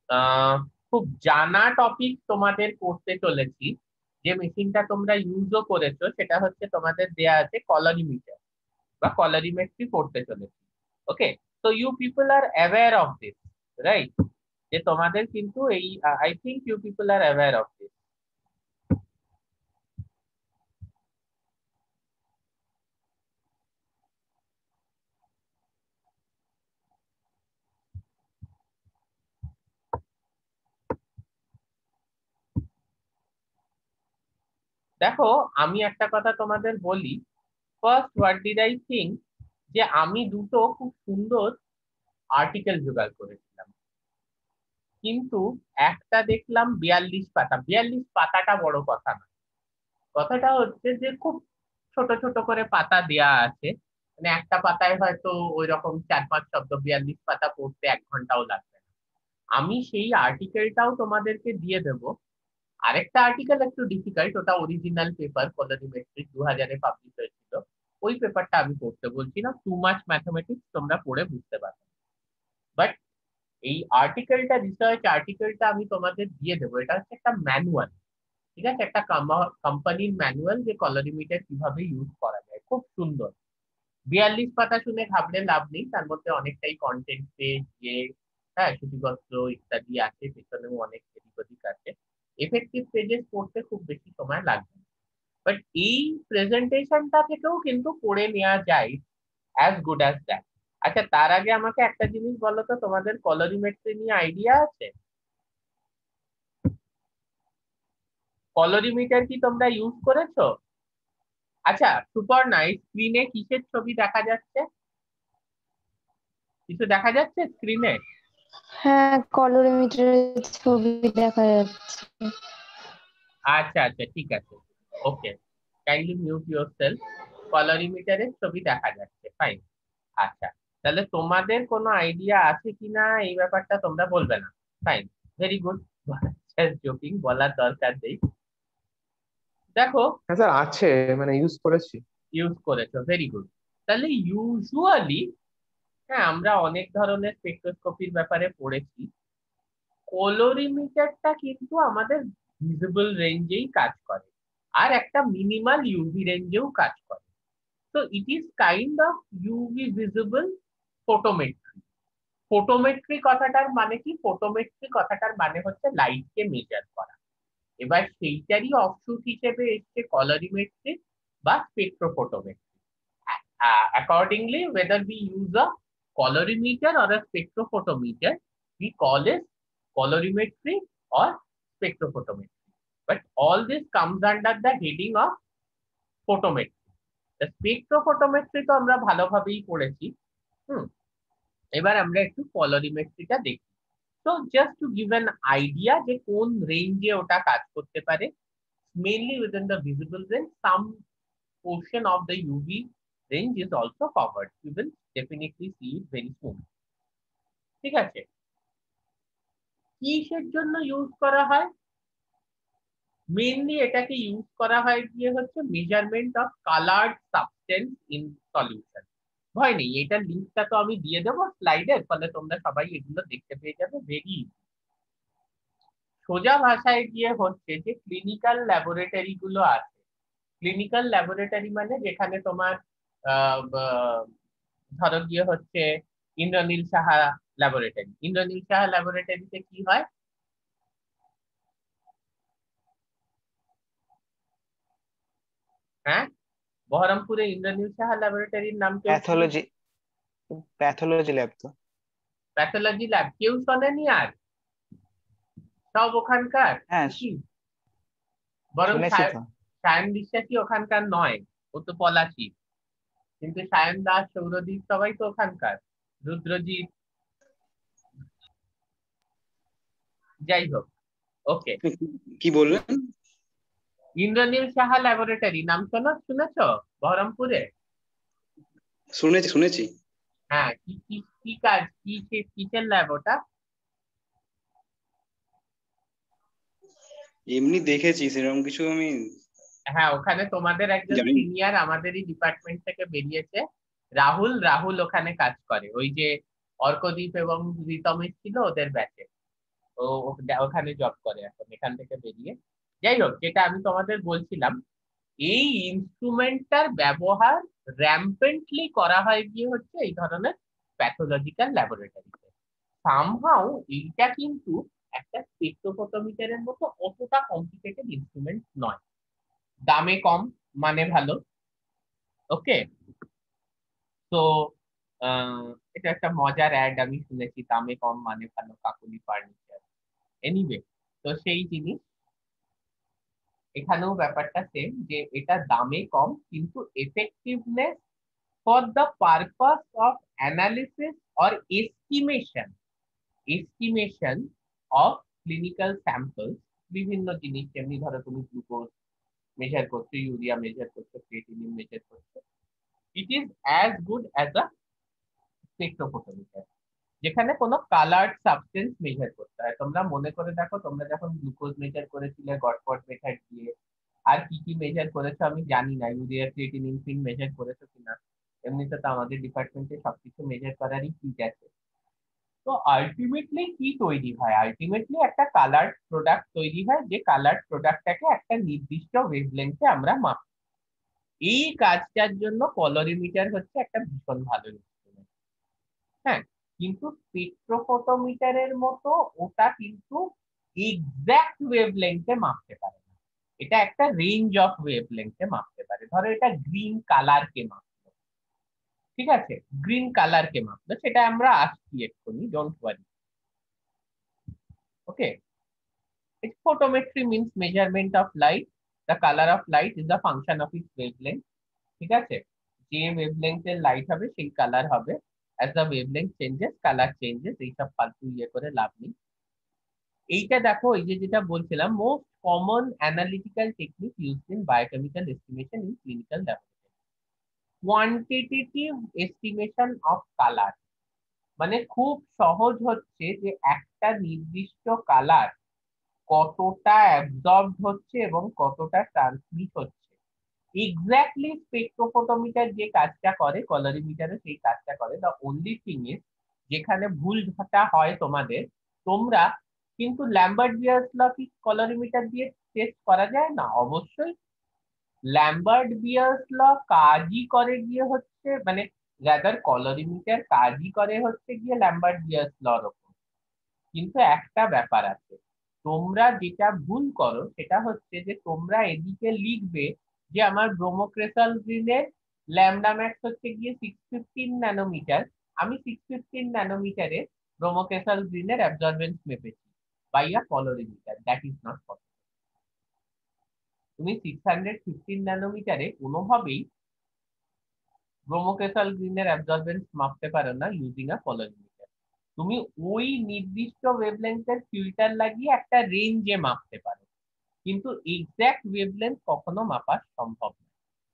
আহ খুব জানা টপিক তোমাদের করতে চলেছি। যে মেশিনটা তোমরা ইউজও করেছো সেটা হচ্ছে তোমাদের দেয়া আছে কলোরিমিটার বা কলোরিমেট্রি করতে চলেছি। ওকে, তো you people are aware of this, right? যে তোমাদের কিন্তু এই, I think you people are aware of this. দেখো, আমি একটা কথা তোমাদের বলি। First, what did I think, যে আমি দুটো খুব সুন্দর আর্টিকেল জোগাড় করেছিলাম, কিন্তু একটা দেখলাম 42 পাতা। 42 পাতাটা বড় কথা না, কথাটা হচ্ছে যে খুব ছোট ছোট করে পাতা দেয়া আছে। মানে একটা পাতায় হয়তো ওই রকম 4-5 শব্দ, 42 পাতা পড়তে 1 ঘন্টাও লাগবে না। আমি সেই আর্টিকেলটাও তোমাদেরকে দিয়ে দেব। আরেকটা আর্টিকেল একটু ডিফিকাল্ট, ওটা অরিজিনাল পেপার, কলোরিমেট্রিক 2000-এ পাবলিশ হয়েছিল। ওই পেপারটা আমি পড়তে বলছি না, টু মাচ ম্যাথমেটিক্স তোমরা পড়ে বুঝতে পারবে। বাট এই আর্টিকেলটা, রিসার্চ আর্টিকেলটা আমি তোমাদের দিয়ে দেবো। এটা হচ্ছে একটা ম্যানুয়াল, ঠিক আছে? একটা কোম্পানির ম্যানুয়াল, যে কলোরিমিটার কিভাবে ইউজ করা যায়, খুব সুন্দর। 42 পাতা শুনে ঘাবড়ে লাভ নেই, তার মধ্যে অনেকটাই কন্টেন্ট পেজ, যে হ্যাঁ সূচিপত্র ইত্যাদি আছে, পেছনেও অনেক এদিক ওদিক আছে। এফেক্টিভ পেজেস পড়তে খুব বেশি সময় লাগবে না। বাট এই প্রেজেন্টেশনটা থেকেও কিন্তু পড়ে নেওয়া যায়, অ্যাজ গুড অ্যাজ দ্যাট। আচ্ছা, তার আগে আমাকে একটা জিনিস বলো তো, তোমাদের কলোরিমেট্রি নিয়ে আইডিয়া আছে? কলোরিমিটার কি তোমরা ইউজ করেছো? আচ্ছা, সুপার নাইস। স্ক্রিনে কিসের ছবি দেখা যাচ্ছে? কিছু দেখা যাচ্ছে স্ক্রিনে? হ্যাঁ, কলোরিমিটারের ছবি দেখা যাচ্ছে। আচ্ছা আচ্ছা, ঠিক আছে। ওকে, কাইন্ডলি মিউট ইউর সেলফ। কলোরিমিটারের ছবি দেখা যাচ্ছে, ফাইন। আচ্ছা, তাহলে তোমাদের কোনো আইডিয়া আছে কিনা এই ব্যাপারটা তোমরা বলবে না। Fine, very good. জোকিং, বলার দরকার নেই। দেখো, হ্যাঁ স্যার, আছে, মানে ইউজ করেছি। ইউজ করেছো, ভেরি গুড। তাহলে ইউজুয়ালি, হ্যাঁ, আমরা অনেক ধরনের স্পেকট্রোস্কোপির ব্যাপারে পড়েছি। কলোরিমিটারটা কিন্তু আমাদের ভিজিবল রেঞ্জেই কাজ করে, আর একটা মিনিমাল ইউভি রেঞ্জেও কাজ করে। তো it is kind of UV visible photometry. Photometry কথাটার মানে কি? ফটোমেট্রি কথাটার মানে হচ্ছে লাইটকে মেজার করা। এবার সেইটারই অফশুট হিসেবে এসছে কলোরিমেট্রি বা spectrophotometry. Accordingly, whether we use a colorimeter or a spectrophotometer, we call it colorimetry or spectrophotometry. But all this comes under the heading of photometry. The spectrophotometry তো আমরা ভালোভাবেই পড়েছি। হুম, এবার আমরা একটু কলোরিমেট্রিটা দেখি। তো just to give an idea যে কোন রেঞ্জে ওটা কাজ করতে পারে, mainly within the visible range, some portion of the UV range is also covered. You will definitely see it very soon. ঠিক আছে? কিসের জন্য ইউজ করা হয়? মেইনলি এটাকে ইউজ করা হয় গিয়ে হচ্ছে measurement of coloured substance in solution. ভয় নেই, এটার লিঙ্কটা তো আমি দিয়ে দেবো স্লাইডের, ফলে তোমরা সবাই এগুলো দেখতে পেয়ে যাবে ভেরি ইজি। সোজা ভাষায় গিয়ে হচ্ছে যে ক্লিনিক্যাল ল্যাবরেটরি গুলো আছে। ক্লিনিক্যাল ল্যাবরেটরি মানে যেখানে তোমার ধরো গিয়ে হচ্ছে ইন্দ্রনীল সাহা ল্যাবরেটরি। ইন্দ্রনীল সাহা ল্যাবরেটরিতে কি হয়? হ্যাঁ, বহরমপুরে ইন্দ্রনীল সাহা ল্যাবরেটরির নাম কেউ শুনেছে? প্যাথোলজি, প্যাথোলজি ল্যাব তো। প্যাথোলজি ল্যাব কেউ শোনেনি আর? সব ওখানকার হ্যাঁ, কি? বরং শুনেছি তো। সায়ন বিশ্বাসী ওখানকার নয়, ও তো পলাশি। কিন্তু সায়ন দাস, সৌরদীপ সবাই তো ওখানকার, রুদ্রজিৎ। যাই হোক, ওকে। কি বললেন? ইন্দ্রনীল সাহা ল্যাবরেটরি নাম শুনেছো বহরমপুরে? শুনেছি শুনেছি। হ্যাঁ, কি কি কি কাজ, কি কিসের ল্যাব ওটা? এমনি দেখেছি, সেরকম কিছু আমি হ্যাঁ, ওখানে তোমাদের একজন জানি না। সিনিয়র আমাদেরই ডিপার্টমেন্ট থেকে বেরিয়েছে, রাহুল। রাহুল ওখানে কাজ করে, ওই যে অর্কদীপ এবং রিতমেশ ছিল ওদের ব্যাচে। ওখানে জব করে এখন এখান থেকে বেরিয়ে। যাই হোক, যেটা আমি তোমাদের বলছিলাম, এই ইনস্ট্রুমেন্টটার ব্যবহার র্যাম্পেন্টলি করা হয় গিয়ে হচ্ছে এই ধরনের প্যাথোলজিক্যাল ল্যাবরেটরিতে। সামহাউ এইটা কিন্তু একটা স্পেকট্রোফটোমিটারের মতো অতটা কমপ্লিকেটেড ইনস্ট্রুমেন্ট নয়। দামে কম মানে ভালো। ওকে, তো এটা একটা মজার অ্যাড আমি শুনেছি, দামে কম মানে ভালো, কাকুলি ফার্নিচার। এনিওয়ে, তো সেই জিনিস এখানেও ব্যাপারটা সেম, যে এটা দামে কম কিন্তু effectiveness for the purpose of analysis or estimation of clinical samples. বিভিন্ন জিনিস, যেমনি ধরো তুমি গ্লুকোজ মেজার করছো, ইউরিয়া মেজার করছো, ক্রিয়েটিনিন মেজার করছো, it is as good as a spectrophotometer, যেখানে কোনো কালার্ড সাবস্টেন্স মেজার করতে হয়। তোমরা মনে করে দেখো, তোমরা যখন গ্লুকোজ মেজার করেছিলে গটপট মেথড দিয়ে, আর কি কি মেজার করেছো আমি জানি না, ইউরিয়া ক্রিয়েটিনিন ফিন মেজার করেছো কিনা। এমনিতে তো আমাদের ডিপার্টমেন্টে সবকিছু মেজার করারই ঠিক আছে। তো আলটিমেটলি কি তৈরি হয়? আলটিমেটলি একটা কালার্ড প্রোডাক্ট তৈরি হয়, যে কালার্ড প্রোডাক্টটাকে একটা নির্দিষ্ট ওয়েভলেন্থে আমরা মাপি। এই কাজটার জন্য কলোরিমিটার হচ্ছে একটা ভীষণ ভালো ইনস্ট্রুমেন্ট। হ্যাঁ, কিন্তু স্পেকট্রোফটোমিটারের মতো ওটা কিন্তু এক্সাক্ট ওয়েভলেন্থে মাপতে পারে না। এটা একটা রেঞ্জ অফ ওয়েভলেন্থে মাপতে পারে। ধরো এটা গ্রিন কালারকে মাপলো, ঠিক আছে, গ্রিন কালারকে মাপলো, সেটা আমরা আসছি এক্ষুনি, don't worry. Okay, photometry means measurement of light. The color of light is the function of its wavelength. ঠিক আছে, যে ওয়েভলেংথ এর লাইট হবে সেই কালার হবে। as the wavelength changes color changes। এইসব ফালতু ইয়ে করে লাভ নেই। এইটা দেখো, এই যে যেটা বলছিলাম, most common analytical technique used in biochemical estimation in clinical laboratory. Quantitative estimation of colour, মানে খুব সহজ হচ্ছে যে একটা নির্দিষ্ট কালার কতটা অ্যাবজর্বড হচ্ছে এবং কতটা ট্রান্সমিট হচ্ছে। এক্স্যাক্টলি স্পেকট্রোফটোমিটার যে কাজটা করে কলোরিমিটারে সেই কাজটা করে। দ্য অনলি থিং ইজ, যেখানে ভুলটা হয় তোমাদের, তোমরা কিন্তু ল্যাম্বার্ট বিয়ার্স ল কি কলোরিমিটার দিয়ে টেস্ট করা যায় না? অবশ্যই। ল্যাম্বার্ট বিয়ার্স ল কাজই করে গিয়ে হচ্ছে, মানে রাদার কলোরিমিটার কাজই করে হচ্ছে গিয়ে ল্যাম্বার্ট বিয়ার্স লর ওপর। কিন্তু একটা ব্যাপার আছে, তোমরা যেটা ভুল করো সেটা হচ্ছে যে তোমরা এদিকে লিখবে যে আমার ব্রোমোক্রেসল গ্রিনের ল্যামডা ম্যাক্স হচ্ছে গিয়ে 615 ন্যানোমিটার, আমি 615 ন্যানোমিটারে ব্রোমোক্রেসল গ্রিনের অ্যাবজর্বেন্স মেপেছি by a colorimeter. That is not possible. তুমি 615 ন্যানোমিটারে কোনোভাবেই ব্রোমোক্রেসল গ্রিনের অ্যাবজর্বেন্স মাপতে পারো না ইউজিং আ কলোরিমিটার। তুমি ওই নির্দিষ্ট ওয়েভলেন্থের ফিল্টার লাগিয়ে একটা রেঞ্জে মাপতে পারো, কিন্তু এক্সাক্ট ওয়েভলেন্থ কখনো মাপা সম্ভব না।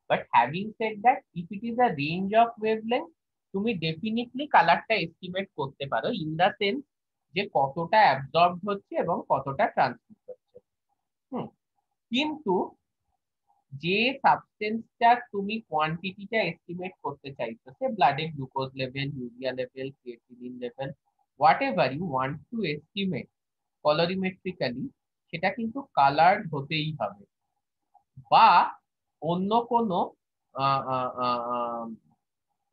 But having said that, if it is a range of wavelength, তুমি ডেফিনেটলি কালারটা এস্টিমেট করতে পারো ইন দা সেন্স যে কতটা অ্যাবজর্ব হচ্ছে এবং কতটা ট্রান্সমিট হচ্ছে। কিন্তু যে সাবস্টেন্সটা তুমি কোয়ান্টিটিটা এস্টিমেট করতে চাইছো, সে ব্লাডে glucose level, urea level, creatinine level, whatever you want to estimate colorimetrically, সেটা কিন্তু কালার্ড হতেই হবে, বা অন্য কোনো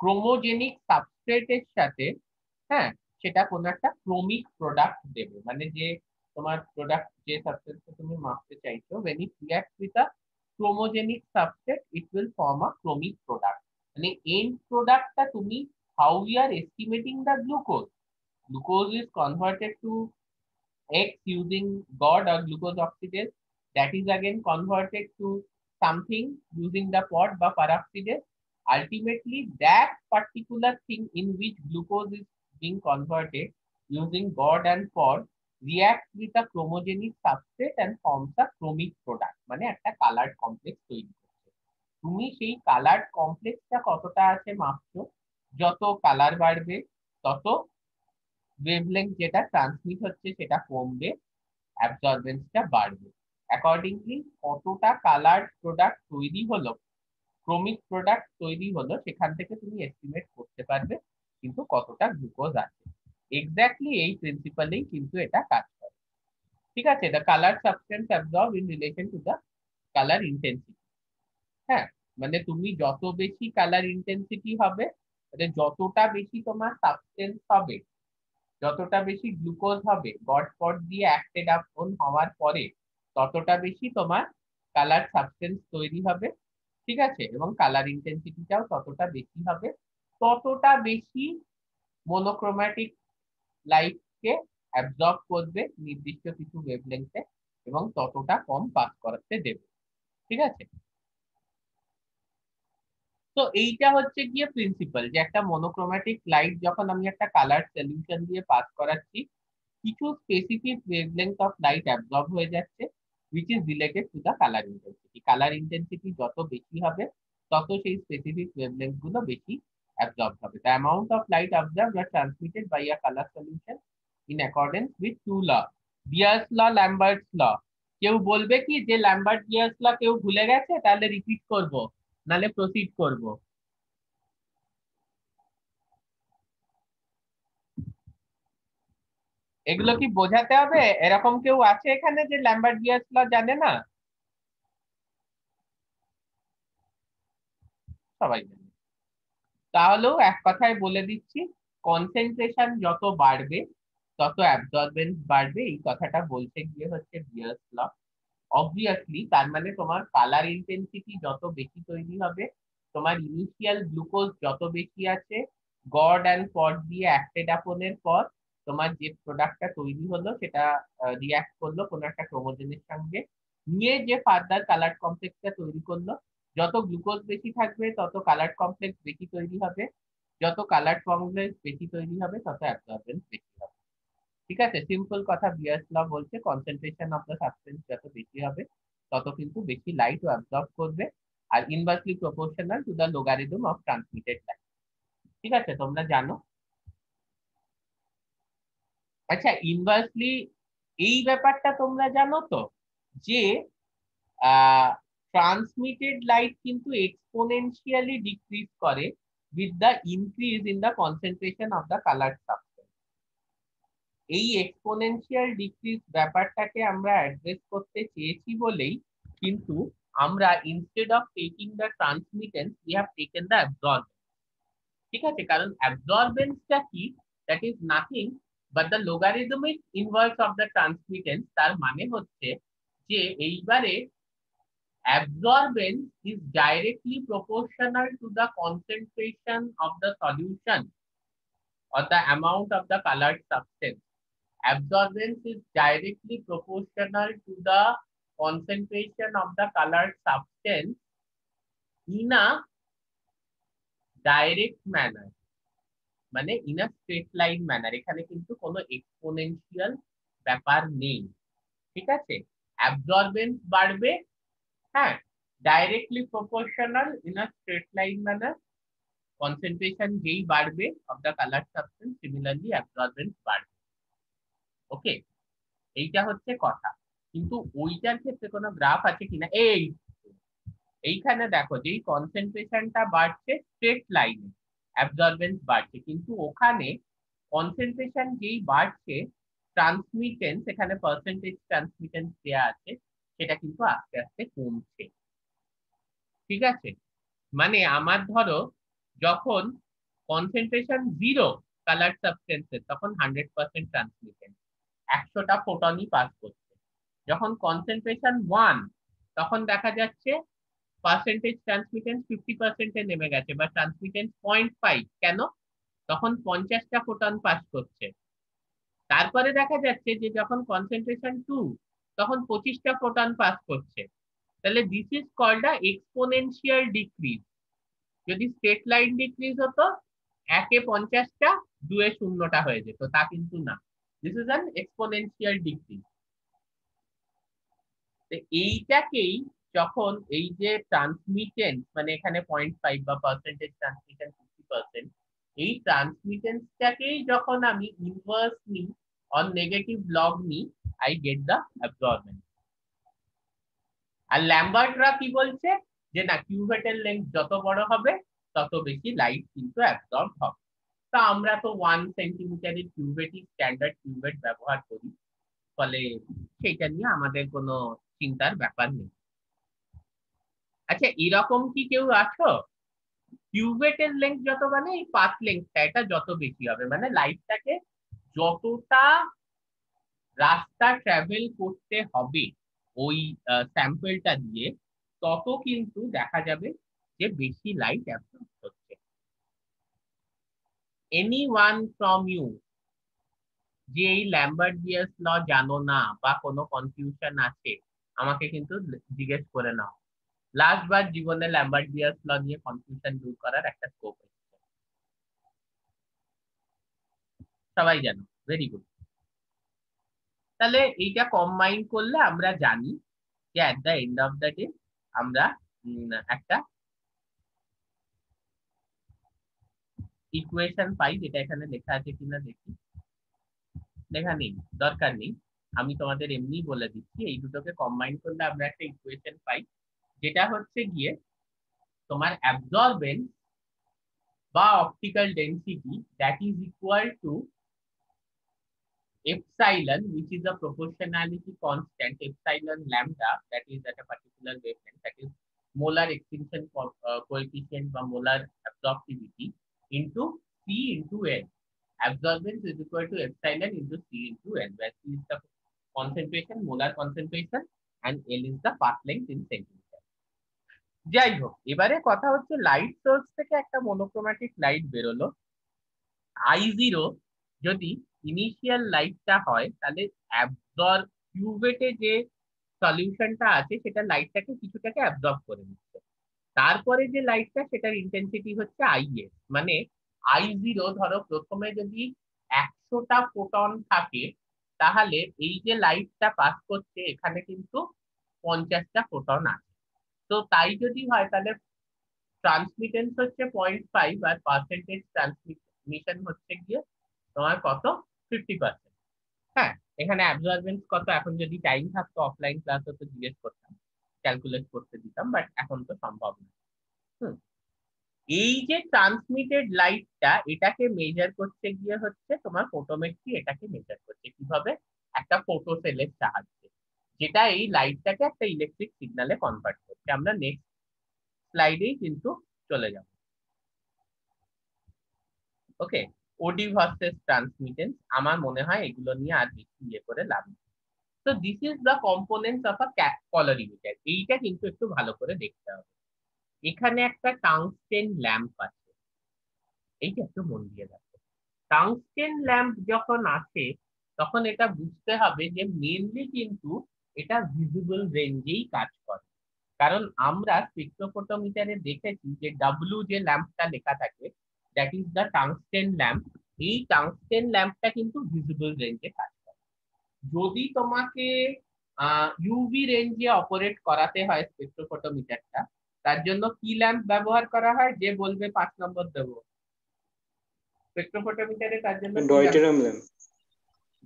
ক্রোমোজেনিক সাবস্ট্রেটের সাথে, হ্যাঁ, সেটা কোনো একটা ক্রোমিক প্রোডাক্ট দেবে। মানে যে তোমার প্রোডাক্ট, যে সাবস্টেন্সটা তুমি মাপতে চাইছো, when it reacts with a chromogenic substrate it will form a chromic product। মানে end productটা তুমি, how we are estimating the glucose is converted to X using GOD or glucose oxidase, that is again converted to something using the POD বা peroxidase। Ultimately that particular thing in which glucose is being converted using GOD and POD reacts with a chromogenic substrate and forms a chromic product, মানে একটা colored complex তৈরি করছে। তুমি সেই colored complexটা কতটা আছে মাপছো, যত কালার বাড়বে তত ওয়েভলেংথ যেটা ট্রান্সমিট হচ্ছে সেটা কমবে, অ্যাবজর্বেন্সটা বাড়বে। অ্যাকর্ডিংলি কতটা কালার প্রোডাক্ট তৈরি হলো, ক্রোমিক প্রোডাক্ট তৈরি হলো, সেখান থেকে তুমি এস্টিমেট করতে পারবে কিন্তু কতটা গ্লুকোজ আছে। এক্স্যাক্টলি এই প্রিন্সিপালেই কিন্তু এটা কাজ করে। ঠিক আছে, the colour substance absorb in relation to the colour intensity. হ্যাঁ, মানে তুমি যত বেশি কালার ইন্টেন্সিটি হবে, মানে যতটা বেশি তোমার সাবস্টেন্স হবে, যতটা বেশি গ্লুকোজ হবে গড স্পট দিয়ে অ্যাক্টেড আপন হওয়ার পরে, ততটা বেশি তোমার কালার সাবস্টেন্স তৈরি হবে। ঠিক আছে, এবং কালার ইন্টেন্সিটিটাও ততটা বেশি হবে, ততটা বেশি মোনোক্রোম্যাটিক লাইটকে অ্যাবজর্ব করবে নির্দিষ্ট কিছু ওয়েভলেংথে, এবং ততটা কম পাস করাতে দেবে। ঠিক আছে, তো এইটা হচ্ছে গিয়ে প্রিন্সিপাল, যে একটা মোনোক্রোম্যাটিক লাইট যখন আমি একটা কালার সলিউশন দিয়ে পাস করাচ্ছি, কিছু specific wavelength of light absorb হয়ে যাচ্ছে, which is related to the color intensity. Colour intensity যত বেশি হবে, তত সেই স্পেসিফিক ওয়েভলেংথ গুলো বেশি অ্যাবজর্ব হবে। The amount of light observed or transmitted by a color solution in accordance with two law, Beer's law, Lambert's law। কেউ বলবে কি যে ল্যাম্বার্ট বিয়ার্স ল কেউ ভুলে গেছে? তাহলে রিপিট করব, নালে প্রসিড করব। এগুলো কি বোঝাতে হবে? এরকম কেউ আছে এখানে যে ল্যাম্বার্ট বিয়ার্স ল জানে না? সবাই জানে। তাহলেও এক কথায় বলে দিচ্ছি, কনসেন্ট্রেশন যত বাড়বে তত অ্যাবজর্বেন্স বাড়বে, এই কথাটা বলতে গিয়ে হচ্ছে বিয়ার্স ল। অবভিয়াসলি তার মানে তোমার কালার ইন্টেন্সিটি যত বেশি তৈরি হবে, তোমার ইনিশিয়াল গ্লুকোজ যত বেশি আছে, গড অ্যান্ড পট দিয়ে অ্যাক্টেড আপনের পর তোমার যে প্রোডাক্টটা তৈরি হলো সেটা রিয়াক্ট করলো কোনো একটা ক্রোমোজেনের সঙ্গে, নিয়ে যে ফার্দার কালার কমপ্লেক্সটা তৈরি করলো। যত গ্লুকোজ বেশি থাকবে তত কালার কমপ্লেক্স বেশি তৈরি হবে, যত কালার কমপ্লেক্স বেশি তৈরি হবে তত অ্যাবজর্বেন্স বেশি হবে। ঠিক আছে, সিম্পল কথা, বিয়ার্স ল বলছে কনসেন্ট্রেশন অফ দ্য সাবস্টেন্স যত বেশি হবে তত কিন্তু বেশি লাইট অ্যাবজর্ব করবে, আর inversely proportional to the logarithm of transmitted light. ঠিক আছে, তোমরা জানো। আচ্ছা, ইনভার্সলি এই ব্যাপারটা তোমরা জানো তো, যে ট্রান্সমিটেড লাইট কিন্তু এক্সপোনেনশিয়ালি ডিক্রিজ করে with the increase in the concentration of the colour substance. এই এক্সপোনেনশিয়াল ডিক্রিজ ব্যাপারটাকে আমরা অ্যাড্রেস করতে চেয়েছি বলেই কিন্তু আমরা instead of taking the transmittance we have taken the absorbance. ঠিক আছে, কারণ অ্যাবজর্বেন্সটা কি? That is nothing but the logarithmic inverse of the transmittance. তার মানে হচ্ছে যে এইবারে absorbance is directly proportional to the concentration of the solution or the amount of the colored substance. Absorbance is directly proportional to the concentration of the colored substance in a direct manner, মানে in a straight line manner। এখানে কিন্তু কোনো exponential ব্যাপার নেই। ঠিক আছে, absorbance বাড়বে, হ্যাঁ, directly proportional in a straight line manner. Concentration যেই বাড়বে of the colour substance, similarly absorbance বাড়বে। ওকে, এইটা হচ্ছে কথা। কিন্তু ওইটার ক্ষেত্রে কোনো গ্রাফ আছে কিনা? এইখানে দেখো, যেই কনসেন্ট্রেশনটা বাড়ছে স্ট্রেট লাইনে অ্যাবজর্বেন্স বাড়ছে, কিন্তু ওখানে কনসেন্ট্রেশন যেই বাড়ছে, ট্রান্সমিটেন্স, এখানে পার্সেন্টেজ ট্রান্সমিটেন্স দেওয়া আছে, সেটা কিন্তু আস্তে আস্তে কমছে। ঠিক আছে, মানে আমার ধরো যখন কনসেন্ট্রেশন 0 কালার সাবস্টেন্সের, তখন 100% ট্রান্সমিটেন্স, 100টা ফোটনই পাস করছে। যখন কনসেন্ট্রেশন 1, তখন দেখা যাচ্ছে পার্সেন্টেজ ট্রান্সমিটেন্স 50% এ নেমে গেছে, বা ট্রান্সমিটেন্স 0.5। কেন? তখন 50টা ফোটন পাস করছে। তারপরে দেখা যাচ্ছে যে যখন কনসেন্ট্রেশন 2, তখন 25টা ফোটন পাস করছে। তাহলে this is called a exponential decrease. যদি স্ট্রেট লাইন ডিক্রিজ হতো, 1 এ 50টা, 2 এ 0টা হয়ে যেত, তা কিন্তু না। This is an exponential decrease. এইটাকেই যখন এই যে ট্রান্সমিটেন্স, মানে এখানে 0.5 বা পার্সেন্টেজ ট্রান্সমিটেন্স 50%, এই ট্রান্সমিটেন্সটাকেই যখন আমি ইনভার্স নিই অন নেগেটিভ লগ নিই, আই গেট দ্য অ্যাবজর্বেন্স। আর ল্যাম্বার্টরা কি বলছে, যে না, কিউভেটের লেন্থ যত বড় হবে তত বেশি লাইট কিন্তু অ্যাবজর্ব হবে। তা আমরা তো 1 সেন্টিমিটারের কিউভেটই স্ট্যান্ডার্ড কিউভেট ব্যবহার করি, ফলে সেটা নিয়ে আমাদের কোনো চিন্তার ব্যাপার নেই। আচ্ছা, এরকম কি কেউ আছো? কিউবেটের লেন্থ যত মানে এই পাথ লেন্থটা এটা যত বেশি হবে, মানে লাইটটাকে যতটা রাস্তা ট্রাভেল করতে হবে ওই স্যাম্পলটা দিয়ে, তত কিন্তু দেখা যাবে যে বেশি লাইট অ্যাবসর্ব হচ্ছে। এনি ওয়ান ফ্রম ইউ যে এই ল্যাম্বার্ডিয়াস ল জানো না বা কোনো কনফিউশন আছে, আমাকে কিন্তু জিজ্ঞেস করে নাও। লাস্ট বার জীবনে ল্যাম্বার্ডিয়াস ল নিয়ে কনফিউশন দূর করার একটা স্কোপ হচ্ছে, সবাই জানো। Very good. তাহলে এইটা কম্বাইন করলে আমরা জানি যে at the end of the day আমরা একটা ইকুয়েশন পাই, যেটা এখানে লেখা আছে কিনা দেখি। লেখা নেই, দরকার নেই, আমি তোমাদের এমনি বলে দিচ্ছি। এই দুটোকে কম্বাইন করলে আমরা একটা ইকুয়েশন পাই, যেটা হচ্ছে গিয়ে তোমার অ্যাবজর্বেন্স বা optical density that is equal to epsilon, which is a proportionality constant, epsilon lambda, that is at a particular wavelength, that is molar extinction coefficient বা molar absorptivity into C into N. Absorbance is equal to epsilon into C into N, where C is the concentration, molar concentration, and L is the path length in centimeter. যাই হোক, এবারে কথা হচ্ছে light source থেকে একটা monochromatic light বেরোলো। I0 যদি initial লাইটটা হয়, তাহলে অ্যাবজর্ব কিউবেটে যে সলিউশনটা আছে সেটা লাইটটাকে কিছুটাকে অ্যাবজর্ব করে নিচ্ছে। তারপরে যে লাইটটা সেটার ইন্টেন্সিটি হচ্ছে IS, মানে I0 ধরো প্রথমে যদি 100টা ফোটন থাকে, তাহলে এই যে লাইটটা পাস করছে এখানে কিন্তু 50টা ফোটন আছে। তো তাই যদি হয় তাহলে ট্রান্সমিটেন্স হচ্ছে 0.5 আর পার্সেন্টেজ ট্রান্সমিশন হচ্ছে গিয়ে তোমার কত, 50%। হ্যাঁ, এখানে অ্যাবজর্বেন্স কত, এখন যদি টাইম থাকতো অফলাইন ক্লাস হতো জিজ্ঞেস করতাম, ক্যালকুলেট করতে দিতাম, বাট এখন তো সম্ভব না। এই যে ট্রান্সমিটেড লাইটটা, এটাকে মেজার করতে গিয়ে হচ্ছে তোমার ফোটোমেট্রি এটাকে মেজার করছে কিভাবে, একটা ফোটো সেলের সাহায্যে, যেটা এই লাইটটাকে একটা ইলেকট্রিক সিগন্যালে কনভার্ট করছে। আমরা নেক্সট স্লাইডেই কিন্তু চলে যাব। ওকে, ওডি ভার্সেস ট্রান্সমিটেন্স, আমার মনে হয় এগুলো নিয়ে আর বেশি ইয়ে করে লাভ নেই। তো this is the components of a colorimeter. এইটা কিন্তু একটু ভালো করে দেখতে হবে। এখানে একটা টাংস্টেন ল্যাম্প আছে, এইটা একটু মন দিয়ে দেখো। টাংস্টেন ল্যাম্প যখন আসে তখন এটা বুঝতে হবে যে মেনলি কিন্তু এটা ভিজিবল রেঞ্জেই কাজ করে। কারণ আমরা স্পেকট্রোফোটোমিটারে দেখেছি যে ডাব্লু যে ল্যাম্পটা লেখা থাকে, that is the tungsten lamp. এই টাংস্টেন ল্যাম্পটা কিন্তু ভিজিবল রেঞ্জে কাজ করে। যদি তোমাকে ইউভি রেঞ্জে অপারেট করাতে হয় স্পেকট্রোফোটোমিটারটা, তার জন্য কি ল্যাম্প ব্যবহার করা হয়, যে বলবে 5 নম্বর দেবো। স্পেকট্রোফোটোমিটারে তার জন্য ডয়টেরাম ল্যাম্প।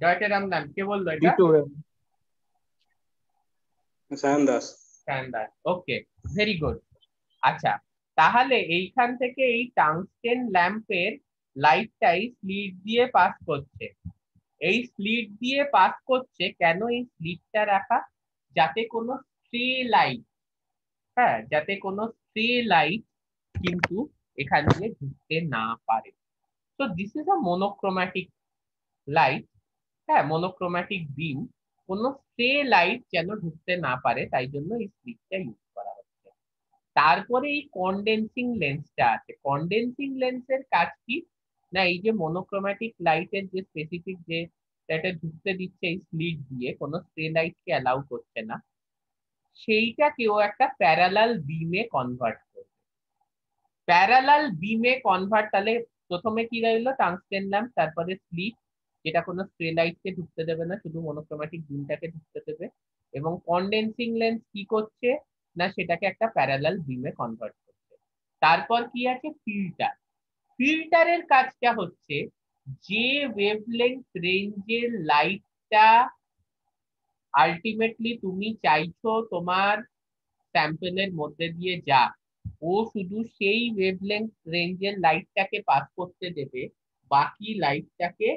ডয়টেরাম ল্যাম্প। কে বললো এটা? সায়ন দাস। সায়ন দাস, ওকে, ভেরি গুড। আচ্ছা, তাহলে এইখান থেকে এই টাংস্টেন ল্যাম্পের লাইটটাই স্লিট দিয়ে পাস করছে। এই স্লিট দিয়ে পাস করছে কেন, এই স্লিটটা রাখা যাতে কোনো স্ট্রে লাইট, হ্যাঁ, যাতে কোনো স্ট্রে লাইট কিন্তু এখান দিয়ে ঢুকতে না পারে। তো this is a monochromatic light, হ্যাঁ, মনোক্রোম্যাটিক বিম। কোনো স্ট্রে লাইট যেন ঢুকতে না পারে, তাই জন্য এই স্লিটটা ইউজ করা হচ্ছে। তারপরে এই কন্ডেন্সিং লেন্সটা আছে। কন্ডেন্সিং লেন্সের কাজ কি না, এই যে মনোক্রোম্যাটিক লাইটের যে স্পেসিফিক যে এটা ঢুকতে দিচ্ছে এই স্লিট দিয়ে, কোনো স্ট্রে লাইটকে অ্যালাউ করছে না, সেইটাকেও একটা প্যারালাল বিমে কনভার্ট করবে। প্যারালাল বিমে কনভার্ট, তাহলে প্রথমে কি রইলো, টাংস্টেন ল্যাম্প, তারপরে স্লিট যেটা কোনো স্ট্রে লাইটকে ঢুকতে দেবে না, শুধু মনোক্রোম্যাটিক বিমটাকে ঢুকতে দেবে। এবং কন্ডেন্সিং লেন্স কি করছে না, সেটাকে একটা প্যারালাল বিমে কনভার্ট করছে। তারপর কি আছে, ফিল্টার। ফিল্টারের কাজটা হচ্ছে যে ওয়েভলেংথ রেঞ্জের লাইটটা আলটিমেটলি তুমি চাইছো তোমার স্যাম্পলের মধ্যে দিয়ে যাক, ও শুধু সেই ওয়েভলেংথ রেঞ্জের লাইটটাকে পাস করতে দেবে, বাকি লাইটটাকে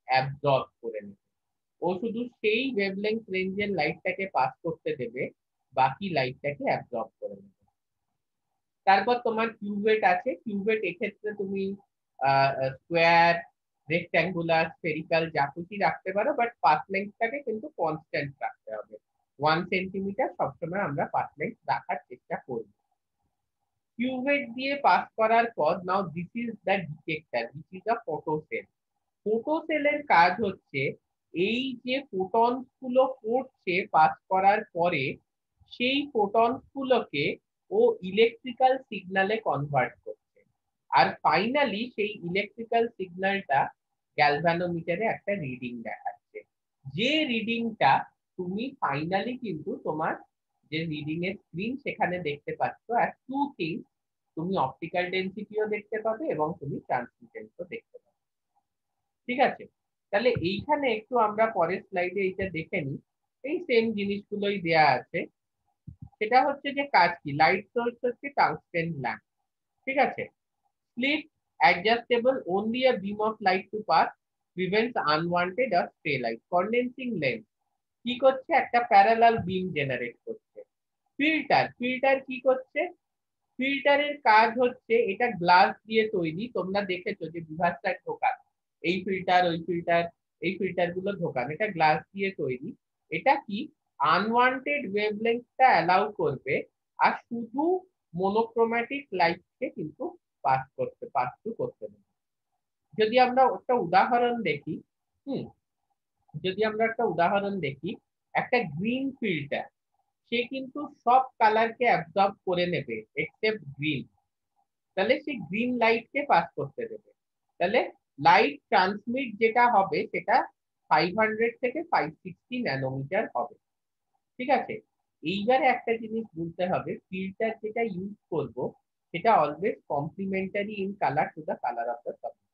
অ্যাবজর্ব করে নেবে। ও শুধু সেই ওয়েভলেংথ রেঞ্জের লাইটটাকে পাস করতে দেবে, বাকি লাইটটাকে অ্যাবজর্ব করে নেবে। তারপর তোমার কিউবেট আছে, কিউবেট এক্ষেত্রে তুমি স্কোয়ার, রেক্ট্যাঙ্গুলার, স্ফেরিক্যাল যা খুশি রাখতে পারো, বাট পাথ লেন্থটাকে কিন্তু কনস্ট্যান্ট রাখতে হবে। 1 সেন্টিমিটার সবসময় আমরা পাথ লেন্থ রাখার চেষ্টা করব। কিউবেট দিয়ে পাস করার পর now this is the detector, this is a photocell. ফটোসেলের কাজ হচ্ছে এই যে ফোটনস গুলো পড়ছে পাস করার পরে, সেই ফোটনস গুলোকে ও ইলেকট্রিক্যাল সিগন্যালে কনভার্ট করছে, আর ফাইনালি সেই ইলেকট্রিক্যাল সিগন্যালটা গ্যালভানোমিটারে একটা রিডিং দেখাচ্ছে। যে রিডিংটা তুমি ফাইনালি কিন্তু তোমার যে রিডিং এর স্ক্রিন সেখানে দেখতে পাচ্ছ, আর টু থিংস, তুমি অপটিক্যাল ডেনসিটিও দেখতে পাবে এবং তুমি ট্রান্সমিটেন্সও দেখতে পাবে। ঠিক আছে, তাহলে এইখানে একটু আমরা পরের স্লাইডে এইটা দেখে নিই। এই সেম জিনিসগুলোই দেয়া আছে। সেটা হচ্ছে যে কাজ কি, লাইট সোর্স হচ্ছে টাংস্টেন ল্যাম্প। ঠিক আছে, slit adjustable, only a beam of light to pass, prevents unwanted or stray light. Condensing lens কি করছে, একটা প্যারালাল বিম জেনারেট করছে। ফিল্টার, ফিল্টার কি করছে, ফিল্টারের কাজ হচ্ছে, এটা গ্লাস দিয়ে তৈরি, তোমরা দেখেছো যে বিভার্সার ঢোকান, এই ফিল্টার ওই ফিল্টার, এই ফিল্টার গুলো ঢোকান, এটা গ্লাস দিয়ে তৈরি। এটা কি আনওয়ান্টেড ওয়েভলেন্থটা অ্যালাউ করবে, আর শুধু মনোক্রোম্যাটিক লাইটকে কিন্তু পাস করতে দেবে। যদি আমরা একটা উদাহরণ দেখি, যদি আমরা একটা উদাহরণ দেখি, একটা গ্রিন ফিল্টার, সে কিন্তু সব কালারকে অ্যাবজর্ব করে নেবে এক্সেপ্ট গ্রিন, তাহলে সে গ্রিন লাইটকে পাস করতে দেবে। তাহলে লাইট ট্রান্সমিট যেটা হবে সেটা 500 থেকে 560 ন্যানোমিটার হবে। ঠিক আছে, এইবারে একটা জিনিস বুঝতে হবে, ফিল্টার যেটা ইউজ করব সেটা always complementary in colour to the colour of the subject.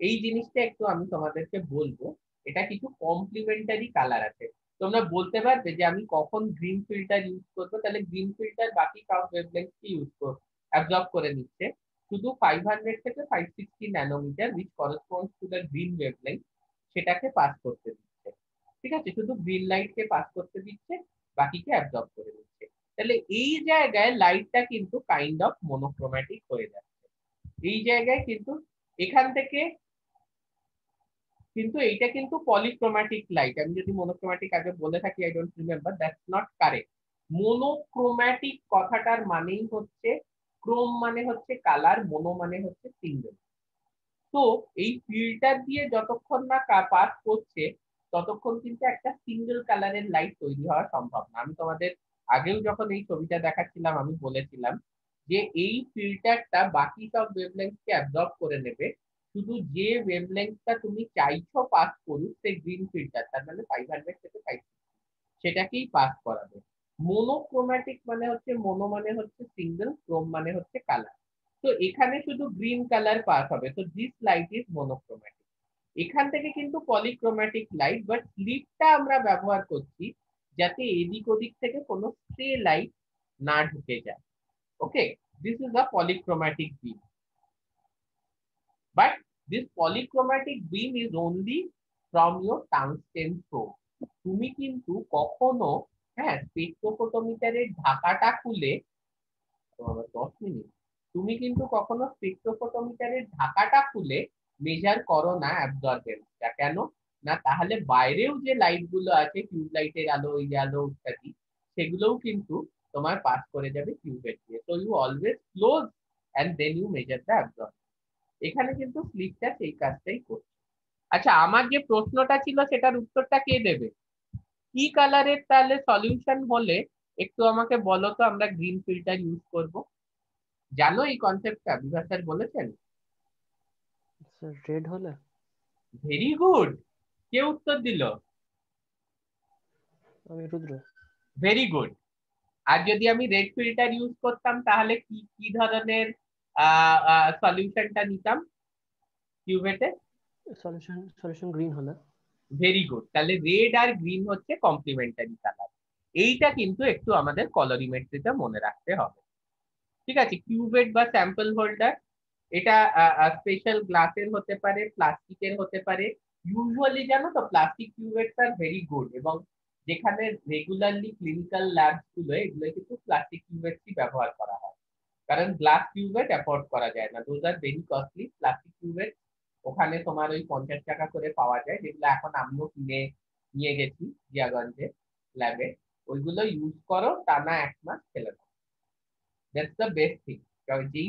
এই জিনিসটা একটু আমি তোমাদেরকে বলবো, এটা কিছু কমপ্লিমেন্টারি কালার আছে। তোমরা বলতে পারবে যে আমি কখন গ্রিন ফিল্টার ইউজ করবো, তাহলে গ্রিন ফিল্টার বাকি সব ওয়েভলেন্থকে অ্যাবজর্ব করে নিচ্ছে, শুধু 500 থেকে 560 nanometre which corresponds to the green wavelength সেটাকে পাস করতে দিচ্ছে। ঠিক আছে, শুধু গ্রিন লাইটকে পাস করতে দিচ্ছে, বাকিকে অ্যাবজর্ব করে দিচ্ছে। তাহলে এই জায়গায় লাইটটা কিন্তু কাইন্ড অফ মনোক্রোম্যাটিক হয়ে যাচ্ছে। এই জায়গায় কিন্তু এখান থেকে কিন্তু এইটা কিন্তু পলিক্রোম্যাটিক লাইট। আমি যদি মনোক্রোম্যাটিক আগে বলে থাকি, I don't remember, that's not correct. Monochromatic কথাটার মানেই হচ্ছে, ক্রোম মানে হচ্ছে কালার, মোনো মানে হচ্ছে সিঙ্গেল। তো এই ফিল্টার দিয়ে যতক্ষণ না পাস করছে ততক্ষণ কিন্তু একটা সিঙ্গেল কালারের লাইট তৈরি হওয়া সম্ভব না। আমি তোমাদের আগেও যখন এই ছবিটা দেখাচ্ছিলাম আমি বলেছিলাম যে এই ফিল্টারটা বাকি সব ওয়েভলেন্থকে অ্যাবজর্ব করে নেবে, শুধু যে ওয়েভলেন্থটা তুমি চাইছো পাস করুক, সেই গ্রিন ফিল্টার, তার মানে 500 থেকে 560, সেটাকেই পাস করাবে। মোনোক্রোম্যাটিক মানে হচ্ছে, মোনো মানে হচ্ছে সিঙ্গেল, ক্রোম মানে হচ্ছে কালার। তো এখানে শুধু গ্রিন কালার পাস হবে, তো দিস লাইট ইজ মনোক্রোম্যাটিক। এখান থেকে কিন্তু পলিক্রোম্যাটিক লাইট, বাট স্লিটটা আমরা ব্যবহার করছি যাতে এদিক ওদিক থেকে কোনো স্ট্রে লাইট না ঢুকে যায়। Okay, this is a polychromatic beam, but this polychromatic beam is only from your tungsten source. তুমি কিন্তু কখনো, হ্যাঁ, স্পেকট্রোফোটোমিটারের ঢাকাটা খুলে, 10 মিনিট, তুমি কিন্তু কখনো স্পেকট্রোফোটোমিটারের ঢাকাটা খুলে মেজার করো না অ্যাবজর্বেন্সটা। কেন না, তাহলে বাইরেও যে লাইট গুলো আছে, টিউব লাইটের আলো, ওই যে আলো ইত্যাদি, সেগুলোও কিন্তু তোমার পাস করে যাবে টিউবের দিয়ে। তো you always close and then you measure the absorb. এখানে কিন্তু স্লিটটা সেই কাজটাই করছে। আচ্ছা, আমার যে প্রশ্নটা ছিল সেটার উত্তরটা কে দেবে? কি কালারের তাহলে সলিউশন হলে একটু আমাকে বলো তো আমরা গ্রিন ফিল্টার ইউজ করব? জানো এই কনসেপ্টটা বিভাস স্যার বলেছেন? স্যার রেড হলে? ভেরি গুড, কে উত্তর দিল? আমি রুদ্র। Very good. আর যদি আমি রেড ফিল্টার ইউজ করতাম তাহলে কি কি ধরনের সলিউশনটা নিতাম কিউবেটে? সলিউশন গ্রিন হলে। ভেরি গুড, তাহলে রেড আর গ্রিন হচ্ছে কমপ্লিমেন্টারি কালার। এইটা কিন্তু একটু আমাদের কলোরিমেট্রিতে মনে রাখতে হবে। ঠিক আছে, কিউবেট বা স্যাম্পল হোল্ডার, এটা স্পেশাল গ্লাসের হতে পারে, প্লাস্টিকের হতে পারে, ইউজুয়ালি জানো তো প্লাস্টিক কিউবেটস আর ভেরি গুড, এবং যেখানে রেগুলারলি ক্লিনিক্যাল ল্যাবস গুলো এগুলো কিন্তু প্লাস্টিক কিউবেটসই ব্যবহার করা হয়, কারণ গ্লাস কিউবেট অ্যাফোর্ড করা যায় না, those are very costly. Plastic cuvette ওখানে তোমার ওই 50 টাকা করে পাওয়া যায়, যেগুলো এখন আমিও কিনে নিয়ে গেছি জিয়াগঞ্জে ল্যাবে। ওইগুলো ইউজ করো, টানা 1 মাস ফেলে দাও, দ্যাটস দ্য বেস্ট থিং। যেই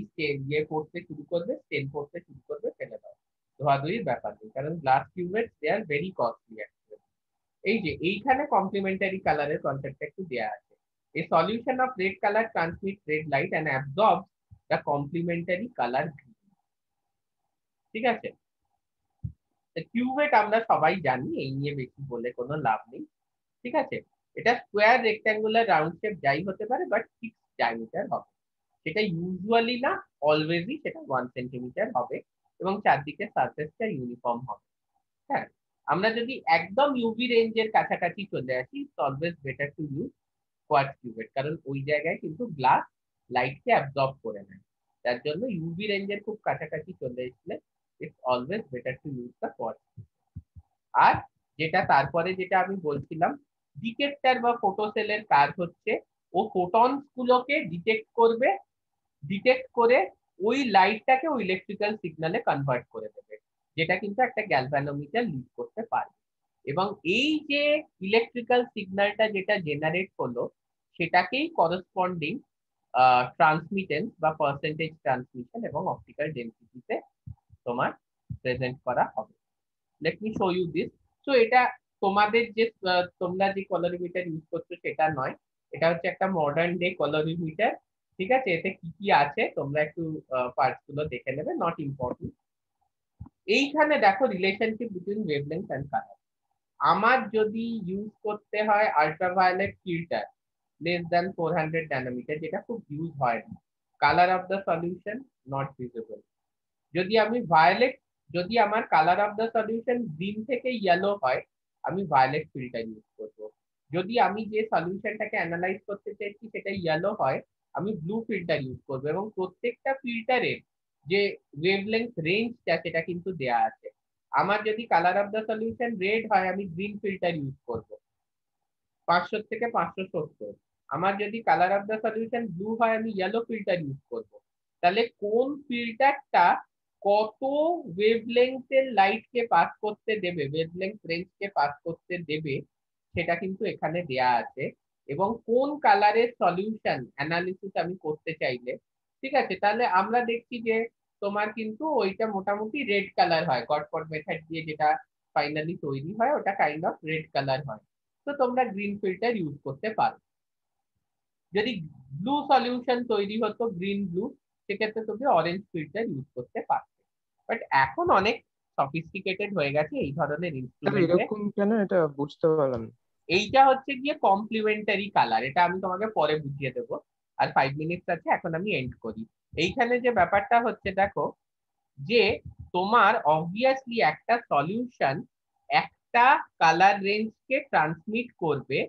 ইয়ে পড়তে শুরু করবে, স্টেন পড়তে শুরু করবে, ফেলে দাও, ধোয়াধুয়ির ব্যাপার নেই, কারণ glass cuvette they are very costly. এই যে এইখানে কমপ্লিমেন্টারি কালারের কনসেপ্টটা একটু দেয়া আছে। A solution of red color transmits red light and absorbs the complementary color green. ঠিক আছে, কিউবেট আমরা সবাই জানি, এই নিয়ে বেশি বলে কোনো লাভ নেই। ঠিক আছে, এটা স্কোয়ার, রেক্ট্যাঙ্গুলার, রাউন্ড শেপ যাই হতে পারে, বাট ফিক্সড ডায়ামিটার হবে। সেটা ইউজুয়ালি না, অলওয়েজই সেটা 1 সেন্টিমিটার হবে, এবং চারদিকে সারফেসটা ইউনিফর্ম হবে। হ্যাঁ, আমরা যদি একদম ইউভি রেঞ্জের কাছাকাছি চলে আসি, it's always better to use quartz cuvette, কারণ ওই জায়গায় কিন্তু গ্লাস লাইটকে অ্যাবজর্ব করে নেয়। তার জন্য ইউভি রেঞ্জের খুব কাছাকাছি চলে আসলে it's always better to use the quartz. আর যেটা তারপরে যেটা আমি বলছিলাম, ডিটেক্টর বা ফটোসেলের কাজ হচ্ছে ও ফোটনস গুলোকে ডিটেক্ট করবে, ডিটেক্ট করে ওই লাইটটাকে ওই ইলেকট্রিক্যাল সিগন্যালে কনভার্ট করে দেবে, যেটা কিন্তু একটা গ্যালভানোমিটার লিড করতে পারে। এবং এই যে ইলেকট্রিক্যাল সিগন্যালটা যেটা জেনারেট হলো, সেটাকেই করেসপন্ডিং ট্রান্সমিটেন্স বা পার্সেন্টেজ ট্রান্সমিশন এবং অপটিক্যাল ডেনসিটিতে তোমার প্রেজেন্ট করা হবে। Let me show you this. So এটা তোমাদের যে তোমরা যে কলোরিমিটার ইউজ করছো সেটা নয়, এটা হচ্ছে একটা মডার্ন ডে কলোরিমিটার। ঠিক আছে, এতে কি কি আছে তোমরা একটু পার্টস গুলো দেখে নেবে, নট ইম্পর্টেন্ট। এইখানে দেখো relationship between wavelength and colour. আমার যদি ইউজ করতে হয় ultraviolet filter less than 400 nanometre, যেটা খুব ইউজ হয় না, colour of the solution not visible. যদি আমি ভায়োলেট, যদি আমার colour of the solution green থেকে ইয়েলো হয়, আমি ভায়োলেট ফিল্টার ইউজ করব। যদি আমি যে সলিউশনটাকে অ্যানালাইজ করতে চাইছি সেটা ইয়েলো হয়, আমি ব্লু ফিল্টার ইউজ করব। এবং প্রত্যেকটা ফিল্টারের যে ওয়েভলেংথ রেঞ্জটা সেটা কিন্তু দেয়া আছে। আমার যদি colour of the solution red হয়, আমি গ্রিন ফিল্টার ইউজ করব 500 থেকে 570। আমার যদি colour of the solution blue হয়, আমি ইয়েলো ফিল্টার ইউজ করব। তাহলে কোন ফিল্টারটা কত ওয়েভলেংথের লাইটকে পাস করতে দেবে, ওয়েভলেংথ রেঞ্জকে পাস করতে দেবে, সেটা কিন্তু এখানে দেয়া আছে। এবং কোন কালারের সলিউশন অ্যানালিসিস আমি করতে চাইলে, ঠিক আছে, তাহলে আমরা দেখছি যে তোমার কিন্তু ওইটা মোটামুটি রেড কালার হয়, গডফোর্ড মেথড দিয়ে যেটা ফাইনালি তৈরি হয়, ওটা কাইন্ড অফ রেড কালার হয়। তো তোমরা গ্রিন ফিল্টার ইউজ করতে পারো। যদি ব্লু সলিউশন তৈরি হতো, গ্রিন ব্লু, সেক্ষেত্রে তুমি অরেঞ্জ ফিল্টার ইউজ করতে পারতে। বাট এখন অনেক সফিস্টিকেটেড হয়ে গেছে এই ধরনের ইনস্ট্রুমেন্টে। এরকম কেন, এটা বুঝতে পারলাম না। এইটা হচ্ছে গিয়ে কমপ্লিমেন্টারি কালার, এটা আমি তোমাকে পরে বুঝিয়ে দেবো। আর 5 মিনিটস আছে, এখন আমি এন্ড করি। এইখানে যে ব্যাপারটা হচ্ছে দেখো, যে তোমার অবভিয়াসলি একটা সলিউশন একটা কালার রেঞ্জকে ট্রান্সমিট করবে,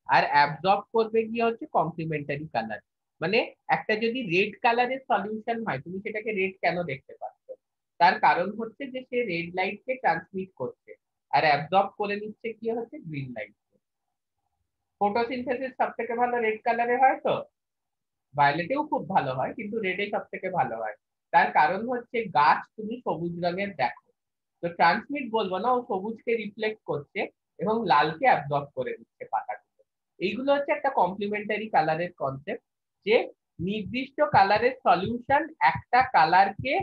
আর অ্যাবজর্ব করবে গিয়ে হচ্ছে কমপ্লিমেন্টারি কালার। মানে একটা যদি রেড কালারের সলিউশন হয়, তুমি সেটাকে রেড কেন দেখতে পাচ্ছ? তার কারণ হচ্ছে যে সে রেড লাইটকে ট্রান্সমিট করছে, আর অ্যাবজর্ব করে নিচ্ছে কি হচ্ছে গ্রিন লাইট। ফটোসিনথেসিস সব থেকে ভালো রেড কালারে হয়, তো ভায়োলেটেও খুব ভালো হয়, কিন্তু রেডে সব থেকে ভালো হয়। তার কারণ হচ্ছে গাছ তুমি সবুজ রঙের দেখো, তো ট্রান্সমিট বলবো না, ও সবুজকে রিফ্লেক্ট করছে এবং লালকে অ্যাবজর্ব করে দিচ্ছে পাতাগুলো। এইগুলো হচ্ছে একটা কমপ্লিমেন্টারি কালারের কনসেপ্ট, যে নির্দিষ্ট কালারের সলিউশন একটা কালারকে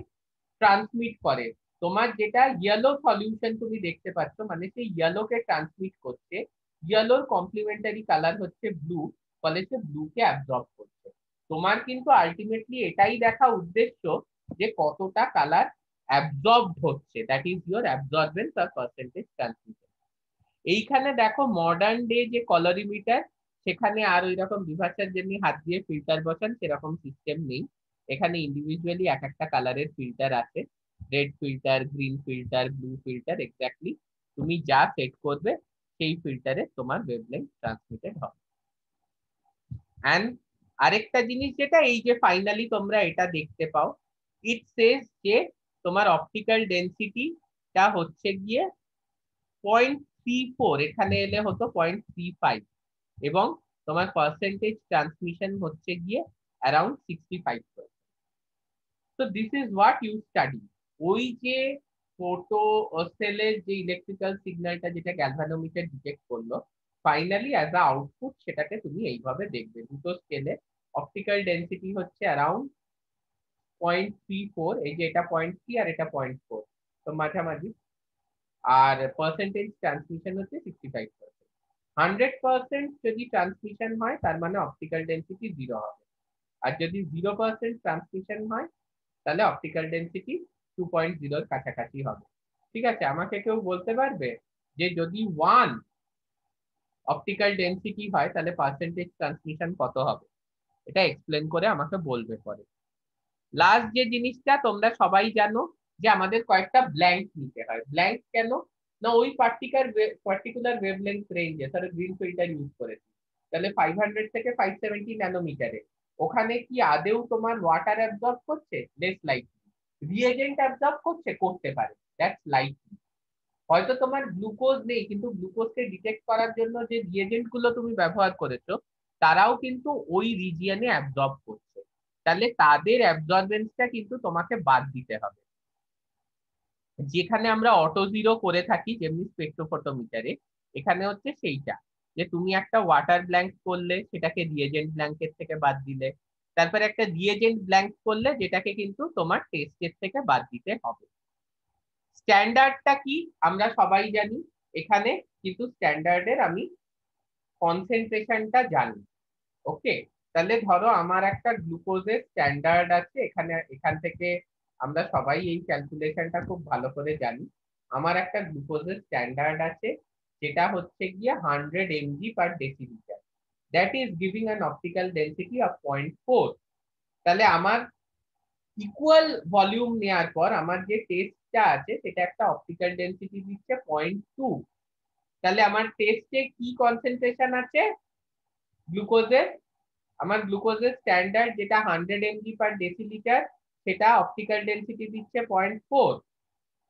ট্রান্সমিট করে। তোমার যেটা ইয়েলো সলিউশন তুমি দেখতে পাচ্ছ, মানে সেই ইয়েলোকে ট্রান্সমিট করছে, ইয়েলোর কমপ্লিমেন্টারি কালার হচ্ছে ব্লু, ফলে সে ব্লুকে অ্যাবজর্ব করছে। তোমার কিন্তু আলটিমেটলি এটাই দেখা উদ্দেশ্য যে কতটা কালার অ্যাবজর্বড হচ্ছে, দ্যাট ইজ ইউর অ্যাবজর্বেন্স আর পার্সেন্টেজ ট্রান্সমিশন। এইখানে দেখো মডার্ন ডে যে কলোরিমিটার, সেখানে আর ওই রকম বিভাষার যেমনি হাত দিয়ে ফিল্টার বসান সেরকম সিস্টেম নেই। এখানে ইন্ডিভিজুয়ালি এক একটা কালারের ফিল্টার আছে, red filter, green filter, blue filter, exactly তুমি যা সেট করবে সেই ফিল্টারে তোমার ওয়েভলেংথ ট্রান্সমিটেড হবে। এন্ড আরেকটা জিনিস যেটা, এই যে ফাইনালি তোমরা এটা দেখতে পাও, ইট সেজ যে তোমার অপটিক্যাল ডেনসিটিটা হচ্ছে গিয়ে 0.34, এখানে এলে হতো 0.35, এবং তোমার পার্সেন্টেজ ট্রান্সমিশন হচ্ছে গিয়ে অ্যারাউন্ড 65%। তো this is what you study. ওই যে ফটো সেলের যে ইলেকট্রিক্যাল সিগন্যালটা যেটা গ্যালভানোমিটার ডিটেক্ট করলো, ফাইনালি অ্যাজ আ আউটপুট সেটাকে তুমি এইভাবে দেখবে। দুটো স্কেলে অপটিক্যাল ডেন্সিটি হচ্ছে অ্যারাউন্ড 0.34, এই যে এটা 0.3 আর এটা 0.4, তো মাঝামাঝি। আর পার্সেন্টেজ ট্রান্সমিশন হচ্ছে 65%। 100% যদি ট্রান্সমিশন হয় তার মানে অপটিক্যাল ডেন্সিটি 0 হবে, আর যদি 0% ট্রান্সমিশন হয় তাহলে অপটিক্যাল ডেন্সিটি 2.0 এর কাছাকাছি হবে। ঠিক আছে, আমাকে কেউ বলতে পারবে যে যদি 1 অপটিক্যাল ডেন্সিটি হয় তাহলে পার্সেন্টেজ ট্রান্সমিশন কত হবে? এটা এক্সপ্লেন করে আমাকে বলবে পরে। লাস্ট যে জিনিসটা তোমরা সবাই জানো যে আমাদের কয়েকটা ব্ল্যাঙ্ক নিতে হয়। ব্ল্যাঙ্ক কেন না, ওই পার্টিকুলার ওয়েভলেংথ রেঞ্জে, ধরো গ্রিন ফিল্টার ইউজ করেছি, তাহলে 500 থেকে 570 ন্যানোমিটারে ওখানে কি আদেও তোমার ওয়াটার অ্যাবজর্ব করছে? Less likely. রিএজেন্ট অ্যাবজর্ব করছে? করতে পারে, দ্যাটস লাইকলি। হয়তো তোমার গ্লুকোজ নেই, কিন্তু গ্লুকোজকে ডিটেক্ট করার জন্য যে রিএজেন্ট গুলো তুমি ব্যবহার করেছো তারাও কিন্তু ওই রিজিয়নে অ্যাবজর্ব করছে, তাহলে তাদের অ্যাবজর্বেন্সটা কিন্তু তোমাকে বাদ দিতে হবে। যেখানে আমরা অটো জিরো করে থাকি যেমনি স্পেকট্রোফটোমিটারে, এখানে হচ্ছে সেইটা, যে তুমি একটা ওয়াটার ব্ল্যাঙ্ক করলে সেটাকে রিএজেন্ট ব্ল্যাঙ্কের থেকে বাদ দিলে, তারপরে একটা রিএজেন্ট ব্ল্যাঙ্ক করলে যেটাকে কিন্তু তোমার টেস্টের থেকে বাদ দিতে হবে। স্ট্যান্ডার্ডটা কি আমরা সবাই জানি, এখানে কিন্তু স্ট্যান্ডার্ডের আমি কনসেন্ট্রেশনটা জানি। ওকে, তাহলে ধরো আমার একটা গ্লুকোজের স্ট্যান্ডার্ড আছে, এখান থেকে আমরা সবাই এই ক্যালকুলেশনটা খুব ভালো করে জানি। আমার একটা গ্লুকোজের স্ট্যান্ডার্ড আছে যেটা হচ্ছে গিয়ে 100 mg per deciliter, that is giving an optical density of 0.4। তাহলে আমার ইকুয়াল ভলিউম নেওয়ার পর আমার যে টেস্টটা আছে সেটা একটা অপটিক্যাল ডেন্সিটি দিচ্ছে 0.2। তাহলে আমার টেস্টে কি কনসেন্ট্রেশন আছে গ্লুকোজের? আমার গ্লুকোজের স্ট্যান্ডার্ড যেটা 100 mg per deciliter, সেটা অপটিক্যাল ডেন্সিটি দিচ্ছে 0.4।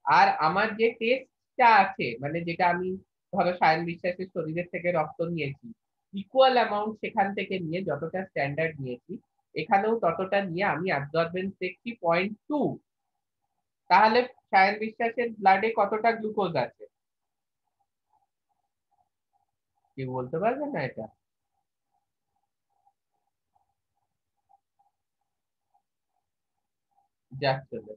আর আমার যে টেস্টটা আছে, মানে যেটা আমি ধরো সায়ন বিশ্বাসের শরীরের থেকে রক্ত নিয়েছি, ইকুয়াল অ্যামাউন্ট সেখান থেকে নিয়ে যতটা স্ট্যান্ডার্ড নিয়েছি এখানেও ততটা নিয়ে আমি অ্যাবজর্বেন্স দেখছি 0.2। তাহলে সায়ন বিশ্বাসের ব্লাডে কতটা গ্লুকোজ আছে কেউ বলতে পারবে না এটা? যাক চলে,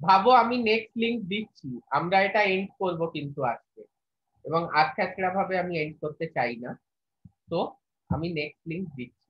ভাবো আমি নেক্সট লিংক দিচ্ছি, আমরা এটা এন্ড করব কিন্তু আজকে, এবং আজকে ভাবে আমি এন্ড করতে চাই না, তো আমি নেক্সট লিংক দিচ্ছি।